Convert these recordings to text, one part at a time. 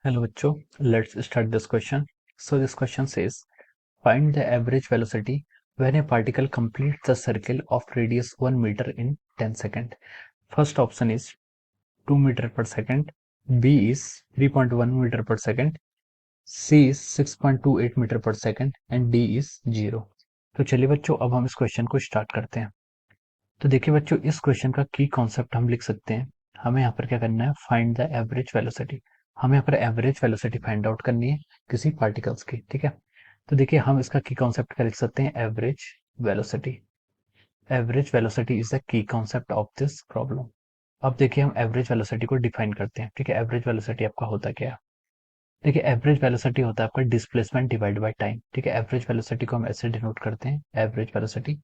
Hello बच्चों, let's start this question. So this question says, find the average velocity when a particle completes the circle of radius 1 meter in 10 seconds. First option is 2 meter per second, B is 3.1 meter per second, C is 6.28 meter per second and D is 0. तो चलिए बच्चों, अब हम इस question को start करते हैं। तो देखिए बच्चों, इस क्वेश्चन का की कॉन्सेप्ट हम लिख सकते हैं। हमें यहाँ पर क्या करना है, फाइंड द एवरेज वेलोसिटी। हमें यहाँ पर एवरेज वेलोसिटी फाइंड आउट करनी है किसी पार्टिकल्स की, ठीक है। तो देखिए हम इसका की कॉन्सेप्ट क्या लिख सकते हैं, average velocity. Average velocity is the key concept of this problem. अब देखिए हम एवरेज वेलोसिटी को डिफाइन करते हैं, ठीक है। एवरेज वेलोसिटी आपका होता क्या है, देखिए एवरेज वेलोसिटी होता है आपका डिस्प्लेसमेंट डिवाइड बाय टाइम, ठीक है। एवरेज वेलोसिटी को हम ऐसे डिनोट करते हैं, एवरेज वेलोसिटी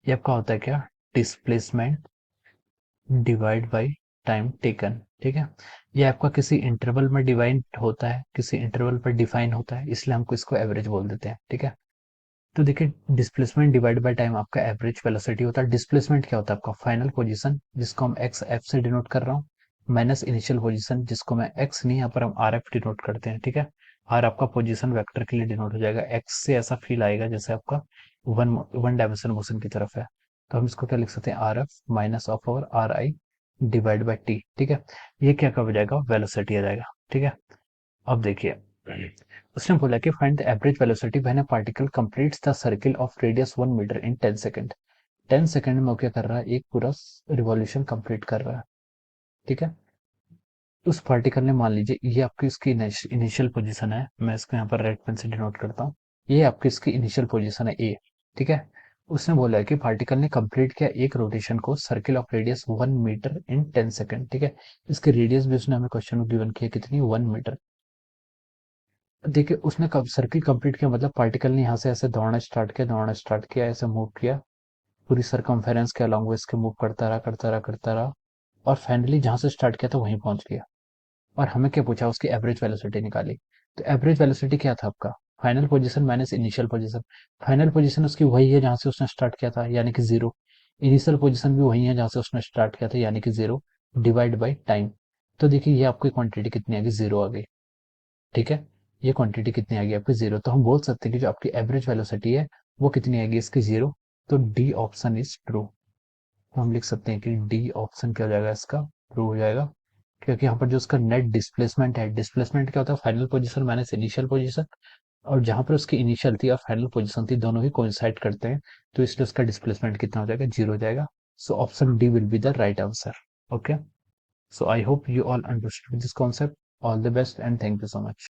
ये आपका होता है क्या, displacement divide by time taken, ठीक है। ये आपका किसी इंटरवल में डिवाइड होता है, किसी इंटरवल पर डिफाइन होता है, इसलिए हमको इसको एवरेज बोल देते हैं, ठीक है। तो देखिए डिस्प्लेसमेंट डिवाइड बाय टाइम आपका एवरेज वेलोसिटी होता है। डिस्प्लेसमेंट क्या होता है, आपका फाइनल पोजीशन जिसको हम एक्स एफ से डिनोट कर रहा हूँ, माइनस इनिशियल पोजीशन जिसको मैं एक्स नहीं, यहाँ पर हम आर एफ डिनोट करते हैं, ठीक है। आर आपका पोजीशन वेक्टर के लिए डिनोट हो जाएगा, एक्स से ऐसा फील आएगा जैसे आपका वन वन डायमेंशन मोशन की तरफ है। तो हम इसको क्या लिख सकते हैं, आर एफ माइनस ऑफ और are I divide by T, ठीक है। ये क्या कब हो जाएगा, वेलोसिटी आ जाएगा, ठीक है। अब देखिए उसने बोला कि find the average velocity when a particle completes the circle of radius 1 metre in 10 second. 10 second में वो क्या कर रहा है, एक पूरा रिवॉल्यूशन कंप्लीट कर रहा है, ठीक है। उस पार्टिकल ने, मान लीजिए ये आपकी इसकी इनिशियल पोजीशन है, मैं इसको यहाँ पर रेड पेन से डिनोट करता हूँ। ये आपकी इसकी इनिशियल पोजीशन है ए, ठीक है। उसने बोला है कि पार्टिकल ने कंप्लीट किया एक रोटेशन को circle of radius 1 metre in 10 second, ठीक है। इसकी रेडियस भी उसने हमें क्वेश्चन में गिवन किया कितनी, 1 मीटर। देखिए उसने कब सर्किल कंप्लीट किया, मतलब पार्टिकल ने यहाँ से ऐसे दौड़ना स्टार्ट किया, ऐसे मूव किया, पूरी सरकमफेरेंस के अलोंग with इसके मूव करता रहा और फाइनली जहां से स्टार्ट किया था वहीं पहुंच गया। और हमें क्या पूछा, उसकी एवरेज वेलोसिटी निकाली। तो एवरेज वेलोसिटी क्या था आपका, final position minus initial position. Final position उसकी वही है जहां से उसने स्टार्ट किया था, यानी कि 0। इनिशियल पोजीशन भी वही है जहां से उसने स्टार्ट किया था, यानी कि 0 डिवाइड बाई टाइम। तो देखिए ये आपकी क्वांटिटी कितनी आ गई, 0 आ गई, ठीक है। ये क्वांटिटी कितनी आ गई आपकी, 0। तो हम बोल सकते हैं कि जो आपकी एवरेज वेलोसिटी है वो कितनी आएगी, इसकी 0। तो डी ऑप्शन इज ट्रू। तो हम लिख सकते हैं कि डी ऑप्शन क्या हो जाएगा, इसका ट्रू हो जाएगा। क्योंकि यहाँ पर जो उसका नेट डिस्प्लेसमेंट है, डिस्प्लेसमेंट क्या होता है, final position minus initial position. और जहां पर उसकी इनिशियल थी और फाइनल पोजीशन थी, दोनों ही कोइंसाइड करते हैं, तो इसलिए उसका डिस्प्लेसमेंट कितना हो जाएगा, 0 हो जाएगा। So option D will be the right answer. Okay, so I hope you all understood this concept. All the best and thank you so much.